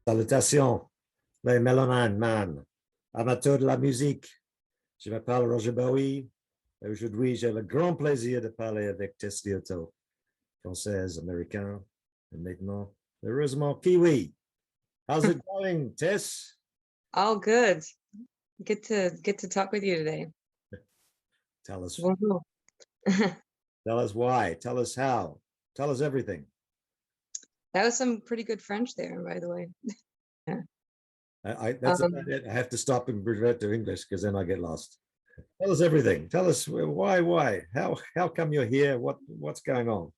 Salutations, les mélomanes, man, amateurs de la musique. Je m'appelle Roger Bowie. Aujourd'hui, j'ai le grand plaisir de parler avec Tess Liautaud, française, américaine, et maintenant, heureusement, Kiwi. How's it going, Tess? All good. Get to talk with you today. Tell us, Bonjour. tell us why. Tell us how. Tell us everything. That was some pretty good French there, by the way. Yeah. That's about it. I have to stop and revert to English because then I get lost. Tell us everything. Tell us why, how come you're here? What's going on?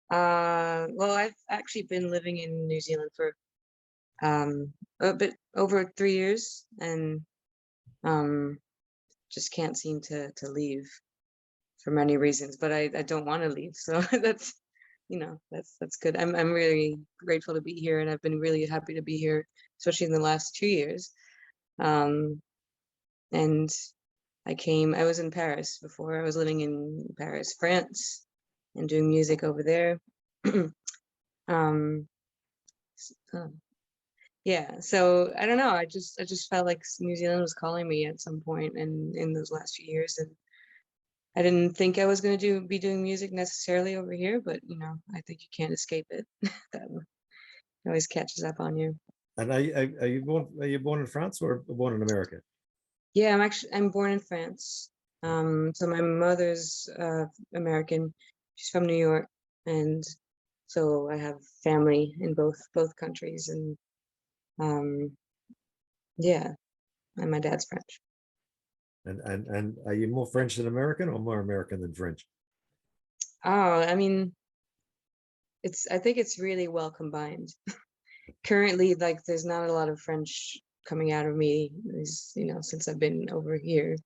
Well, I've actually been living in New Zealand for a bit over 3 years, and just can't seem to leave for many reasons. But I don't want to leave, so that's that's good. I'm really grateful to be here, and I've been really happy to be here, especially in the last 2 years. And I was in Paris before. I was living in Paris, France, and doing music over there. um, yeah, so I don't know. I just felt like New Zealand was calling me at some point, and in those last few years, and I didn't think I was going to be doing music necessarily over here, but I think you can't escape it. That always catches up on you. And are you born in France or born in America? Yeah, I'm born in France. So my mother's American. She's from New York, and so I have family in both countries, and yeah, and my dad's French. And are you more French than American or more American than French? Oh, I mean, I think it's really well combined. Currently, like, there's not a lot of French coming out of me, since I've been over here.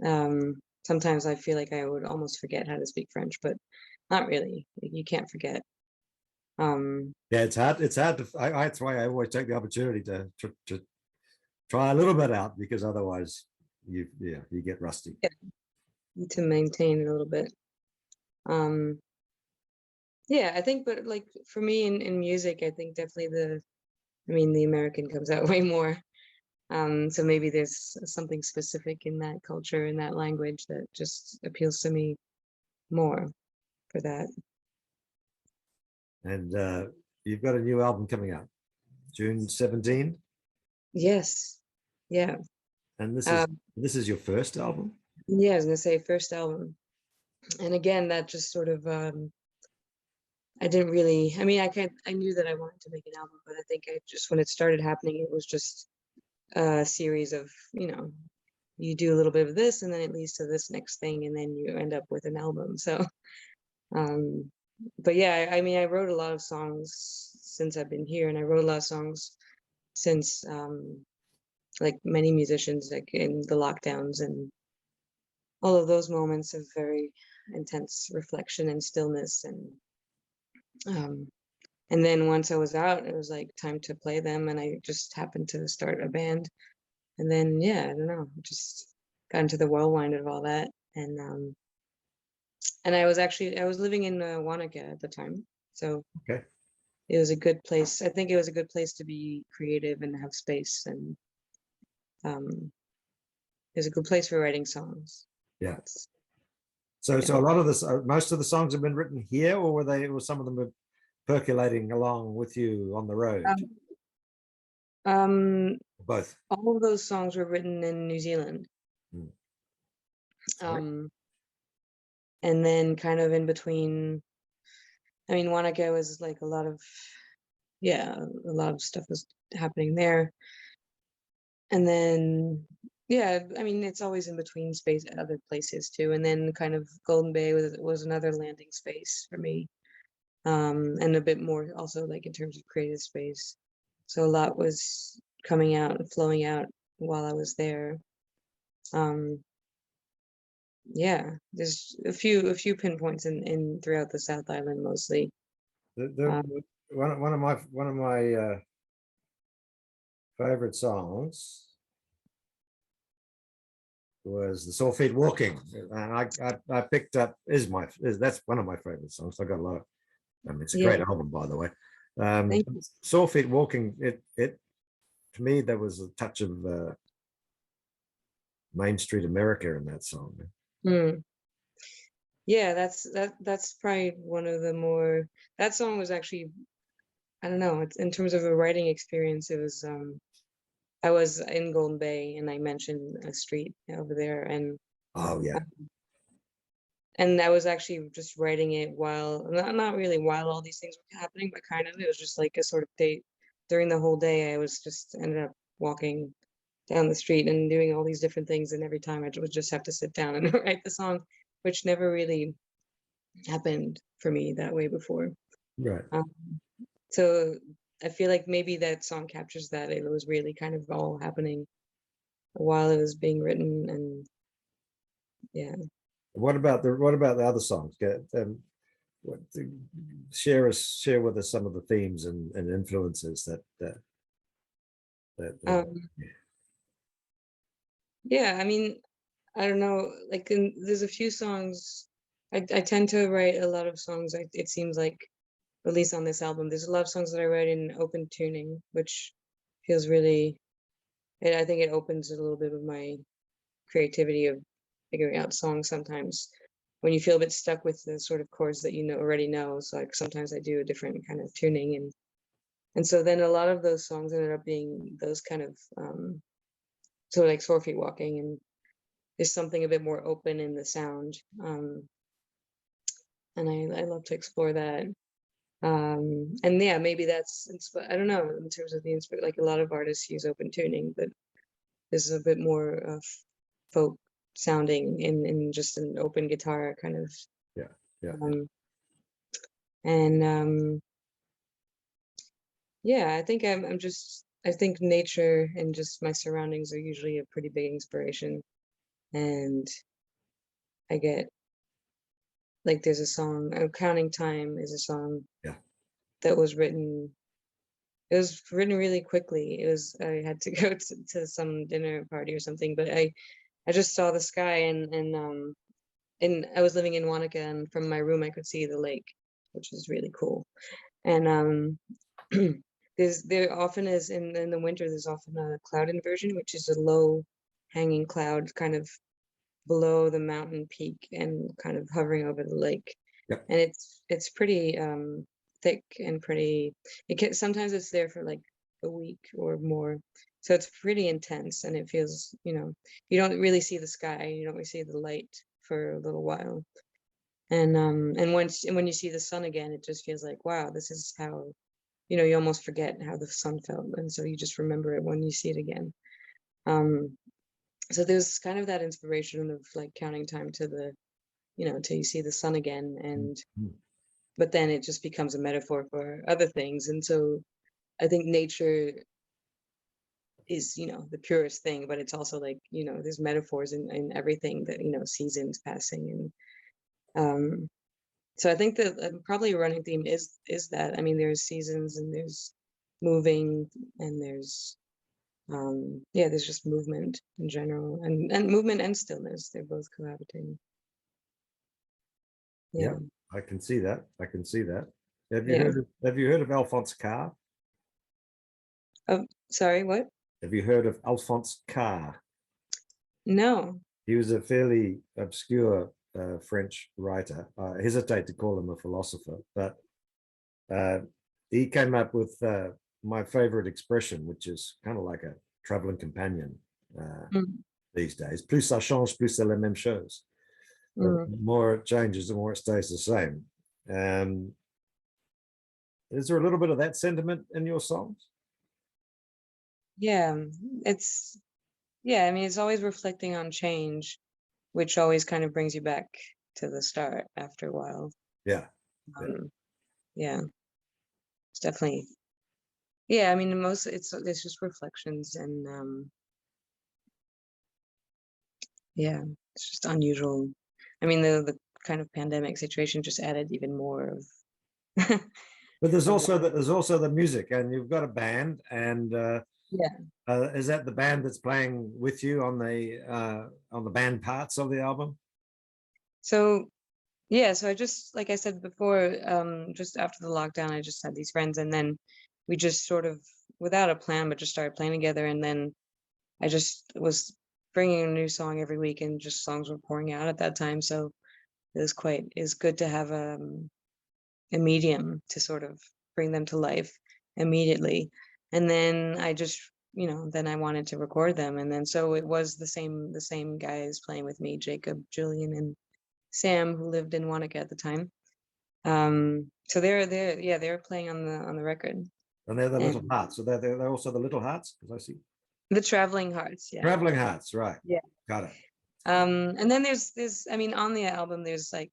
Sometimes I feel like I would almost forget how to speak French, but not really. You can't forget. Yeah, it's hard. It's hard to. That's why I always take the opportunity to try a little bit out, because otherwise you get rusty. Yeah, need to maintain it a little bit. Yeah, I think, but like for me in music, I think definitely the American comes out way more. So maybe there's something specific in that culture, in that language, that just appeals to me more for that. And you've got a new album coming out, June 17. Yes. Yeah. And this is your first album? Yeah, I was gonna say first album. And again, that just sort of I didn't really, I mean, I knew that I wanted to make an album, but I think when it started happening, it was just a series of, you do a little bit of this and then it leads to this next thing, and then you end up with an album. So but yeah, I mean, I wrote a lot of songs since I've been here, and I wrote a lot of songs since like many musicians, like in the lockdowns and all of those moments of very intense reflection and stillness, and then once I was out, it was like time to play them, and I just happened to start a band, and then yeah, I don't know, just got into the whirlwind of all that, and I was living in Wanaka at the time, so okay, it was a good place. I think it was a good place to be creative and have space, and it was a good place for writing songs. Yeah. So a lot of this, most of the songs have been written here, or were some of them were percolating along with you on the road? Both. All of those songs were written in New Zealand. And then kind of in between, I mean, Wanaka was like a lot of stuff was happening there. And then, yeah, I mean, it's always in between space at other places too. And then kind of Golden Bay was another landing space for me. And a bit more also, like, in terms of creative space. So a lot was coming out and flowing out while I was there. Yeah, there's a few pinpoints in throughout the South Island, mostly. One of my favorite songs was the Sore Feet Walking, and I picked up that's one of my favorite songs. I got a lot of, I mean, it's a great album, by the way. Thank you. Sore Feet Walking, it to me there was a touch of Main Street America in that song. Mm. Yeah, that's probably one of the more, that song was actually, I don't know, it's, in terms of a writing experience, it was I was in Golden Bay and I mentioned a street over there, Oh yeah, and I was actually just writing it while, not really while all these things were happening, but kind of, it was just like a sort of day during the whole day. I was just ended up walking down the street and doing all these different things, and every time I would just have to sit down and write the song, which never really happened for me that way before. right. Um, so I feel like maybe that song captures that. It was really kind of all happening while it was being written, and yeah. What about the other songs? What, share with us some of the themes and influences that Um, yeah, I mean, I don't know, like there's a few songs. I tend to write a lot of songs. It seems like, at least on this album, there's a lot of songs that I write in open tuning, which feels really. I think it opens a little bit of my creativity of figuring out songs sometimes when you feel a bit stuck with the sort of chords that you know already know. So like sometimes I do a different kind of tuning, and so then a lot of those songs ended up being those kind of so like Sore Feet Walking, and there's something a bit more open in the sound. And I love to explore that. And yeah, maybe that's I don't know, in terms of the like a lot of artists use open tuning, but this is a bit more of folk sounding in just an open guitar kind of. Yeah. And yeah, I think I'm just, I think nature and just my surroundings are usually a pretty big inspiration. And I get, like, there's a song, Counting Time is a song Yeah. that was written, it was written really quickly. It was, I had to go to some dinner party or something, but I just saw the sky, and I was living in Wanaka, and from my room I could see the lake, which is really cool. And there often is in the winter, there's often a cloud inversion, which is a low hanging cloud kind of below the mountain peak and kind of hovering over the lake. Yep. And it's pretty thick and pretty, sometimes it's there for like a week or more. So it's pretty intense, and it feels, you don't really see the sky, you don't really see the light for a little while. And when you see the sun again, it just feels like, wow, this is how, you almost forget how the sun felt, and so you just remember it when you see it again. So there's kind of that inspiration of like counting time to the, till you see the sun again, and but then it just becomes a metaphor for other things. And so I think nature is, the purest thing, but it's also like, there's metaphors in everything, that, seasons passing. And so I think that probably a running theme is that, I mean, there's seasons, and there's moving, and there's there's just movement in general, and movement and stillness, they're both cohabitating. Yeah, I can see that. Have Yeah. you heard of Alphonse Car? Oh, sorry, what? Have you heard of Alphonse Car? No. He was a fairly obscure French writer. I hesitate to call him a philosopher, but he came up with my favorite expression, which is kind of like a traveling companion these days. Plus ça change, plus c'est la même chose. The more it changes, the more it stays the same. Is there a little bit of that sentiment in your songs? Yeah, I mean, it's always reflecting on change, which always kind of brings you back to the start after a while. Yeah. Yeah, it's definitely, I mean, it's just reflections, and yeah, it's just unusual. I mean, the kind of pandemic situation just added even more of But there's also the music, and you've got a band, and is that the band that's playing with you on the band parts of the album? So Yeah, so I just, like I said before, just after the lockdown, I just had these friends, and then we just sort of, without a plan, but just started playing together, and then I just was bringing a new song every week, and just songs were pouring out at that time, so it's good to have a medium to sort of bring them to life immediately. And then I just, then I wanted to record them, and then so it was the same guys playing with me, Jacob, Julian, and Sam, who lived in Wanaka at the time. So they're playing on the record. And they're the Little And Hearts. So they're also the Little Hearts, as I see. the Traveling Hearts, yeah. Traveling Hearts, right. Yeah. Got it. And then there's I mean, on the album there's like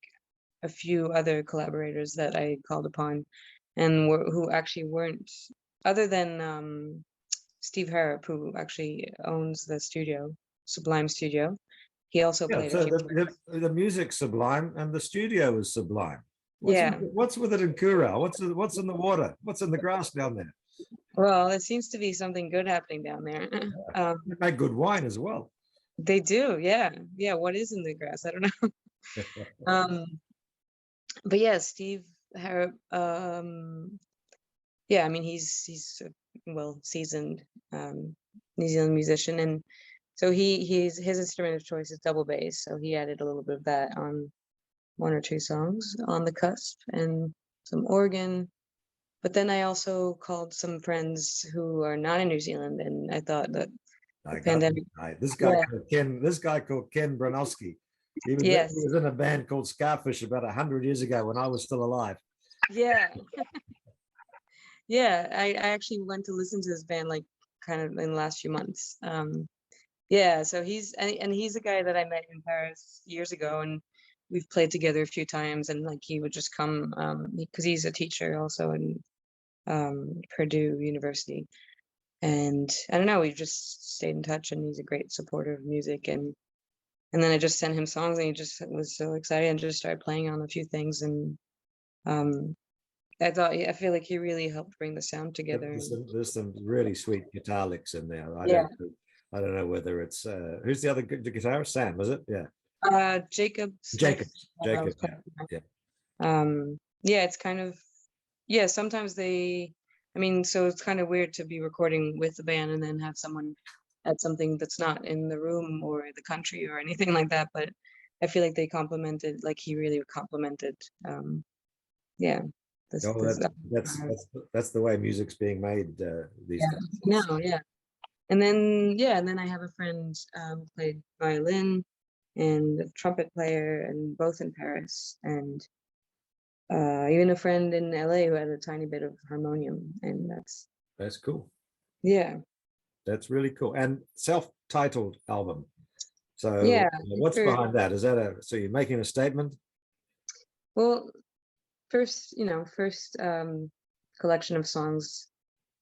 a few other collaborators that I called upon, and who actually weren't, other than Steve Harrop, who actually owns the studio, Sublime Studio. He also Yeah, played a so few tracks. the music's sublime and the studio is sublime. Yeah. What's with it in Kura? What's in the water? What's in the grass down there? Well, it seems to be something good happening down there. They make good wine as well. They do, yeah. Yeah, what is in the grass? I don't know. But yeah, Steve Harrop, yeah, I mean, he's a well-seasoned New Zealand musician, and so his instrument of choice is double bass, so he added a little bit of that on one or two songs on the cusp, and some organ. But then I also called some friends who are not in New Zealand, and I thought that the pandemic. This Yeah. guy called Ken Bronowski. He Yes. was in a band called Scarfish about 100 years ago when I was still alive. Yeah. Yeah, I actually went to listen to this band like kind of in the last few months. Yeah, so he's a guy that I met in Paris years ago, and we've played together a few times, and like he would just come because he's a teacher also in Purdue University. And I don't know, we've just stayed in touch, and he's a great supporter of music, and then I just sent him songs, and he just was so excited and just started playing on a few things, and I feel like he really helped bring the sound together. There's some really sweet guitar licks in there. Yeah. I don't know whether it's who's the other guitarist? Sam, was it? Yeah. Jacob. Jacobs. Smith, Yeah. yeah, it's kind of, yeah, sometimes I mean, so it's kind of weird to be recording with the band and then have someone at something that's not in the room or the country or anything like that, but I feel like they complimented, like he really complimented, yeah. That's the way music's being made these days. No, yeah. And then I have a friend who played violin and a trumpet player, and both in Paris, and even a friend in LA who had a tiny bit of harmonium, and That's cool. Yeah. That's really cool. And self-titled album. So Yeah, what's behind that? So you're making a statement? Well, first collection of songs,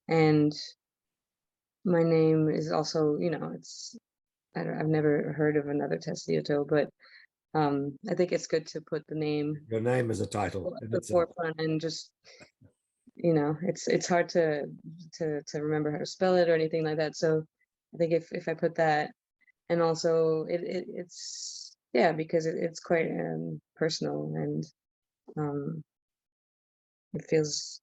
and my name is also, I've never heard of another Tess Liautaud, but I think it's good to put the name. Your name is a title at the forefront, and just, it's hard to remember how to spell it or anything like that. So I think if I put that, and also it's because it's quite personal, and it feels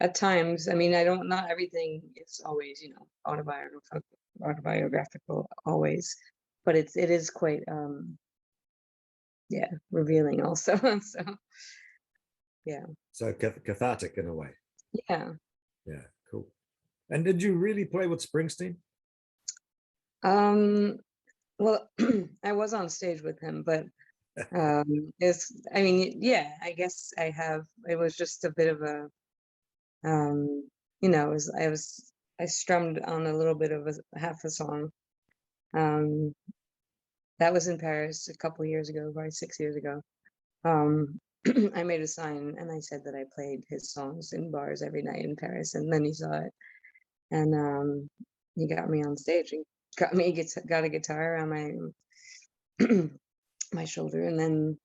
at times, I mean, not everything is always, autobiographical always, but it is quite revealing also. So yeah. So cathartic in a way. Yeah. Yeah, cool. And did you really play with Springsteen? Well, I was on stage with him, but I guess I have. It was just a bit of a I strummed on a little bit of half a song. That was in Paris a couple years ago, probably 6 years ago. I made a sign and I said that I played his songs in bars every night in Paris, and then he saw it, and he got me on stage and got a guitar around my my shoulder, and then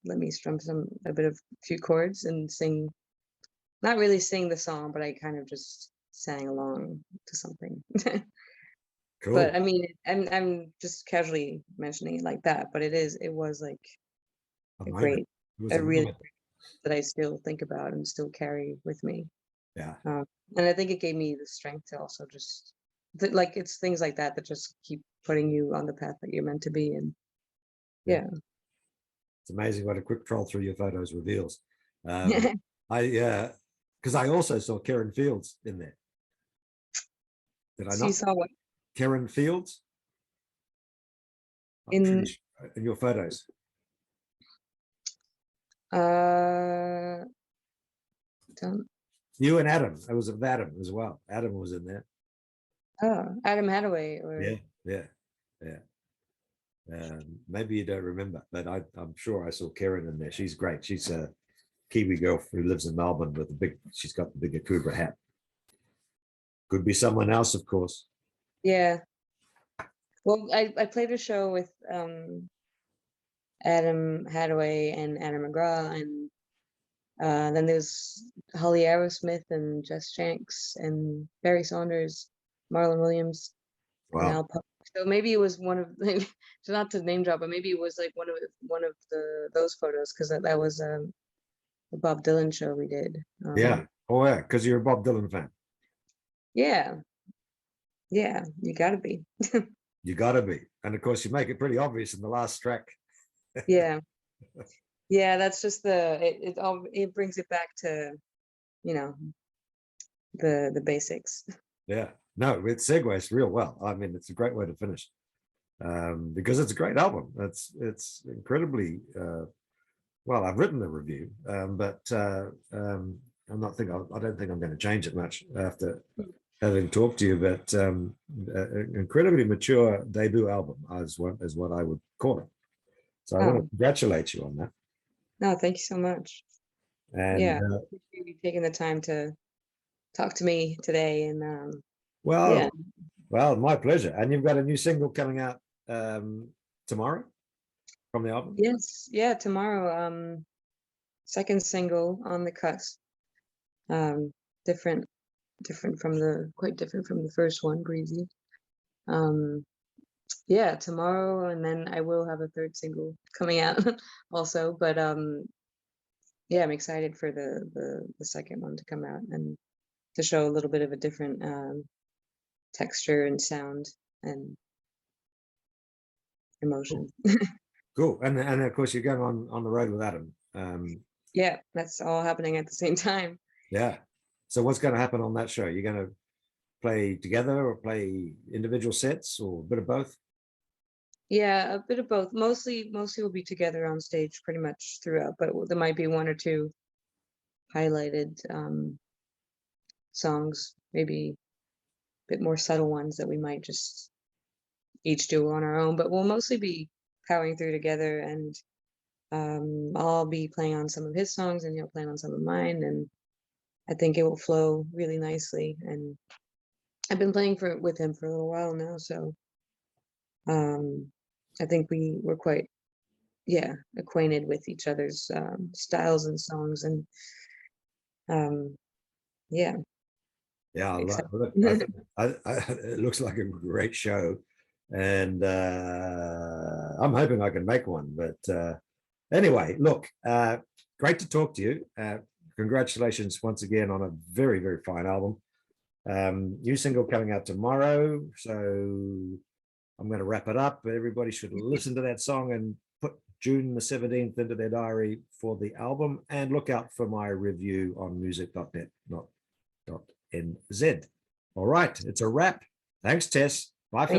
let me strum a few chords and sing. Not really sing the song, but I kind of just sang along to something. Cool. But I mean, I'm just casually mentioning it like that, but it was like a great It was a a really moment. that I still think about and still carry with me. Yeah. And I think it gave me the strength to also just like it's things like that that just keep putting you on the path that you're meant to be in. Yeah. It's amazing what a quick troll through your photos reveals. Because I also saw Karen Fields in there. Did I So you not? saw what Karen Fields? I'm in pretty sure, in your photos. don't You and Adam. I was with Adam as well. Adam was in there. Adam Hadaway or Yeah. Maybe you don't remember, but I'm sure I saw Karen in there. She's great. She's a Kiwi girl who lives in Melbourne with she's got the big Akubra hat. Could be someone else, of course. yeah. Well, I played a show with Adam Hadaway and Adam McGraw, and then there's Holly Aerosmith and Jess Shanks and Barry Saunders, Marlon Williams, and Wow. Al Pop. So maybe it was one of so not to name drop, but maybe it was like one of those photos because that was the Bob Dylan show we did. Yeah. Oh yeah, because you're a Bob Dylan fan. Yeah. Yeah, you gotta be. You gotta be. And of course you make it pretty obvious in the last track. Yeah. Yeah, that's just it brings it back to, you know, the basics. Yeah. No, it segues real well. I mean, it's a great way to finish. Because it's a great album. It's incredibly well, I've written the review, but I don't think I'm going to change it much after having talked to you. But an incredibly mature debut album is what I would call it. So I want to congratulate you on that. No, thank you so much. And yeah, appreciate you taking the time to talk to me today. And well, my pleasure. And you've got a new single coming out tomorrow from the album. Yes, yeah, tomorrow. Second single, On the Cusp. Different from the first one, Breezy. Yeah, tomorrow, and then I will have a third single coming out also. But yeah, I'm excited for the second one to come out and to show a little bit of a different texture and sound and emotion. Cool. And of course you're going on the road with Adam. Yeah, that's all happening at the same time. Yeah. So what's going to happen on that show? You're going to play together or play individual sets or a bit of both? Yeah, a bit of both. Mostly we'll be together on stage pretty much throughout, but there might be one or two highlighted songs, maybe a bit more subtle ones that we might just each do on our own, but we'll mostly be powering through together, and I'll be playing on some of his songs and he'll play on some of mine, and I think it will flow really nicely. And I've been playing with him for a little while now, so I think we're quite acquainted with each other's styles and songs, and yeah. Yeah, look, it looks like a great show, and I'm hoping I can make one. But anyway, look, great to talk to you. Congratulations once again on a very, very fine album. New single coming out tomorrow, so I'm going to wrap it up. Everybody should listen to that song and put June the 17th into their diary for the album, and look out for my review on music.net, not .nz. All right, it's a wrap. Thanks, Tess. Bye for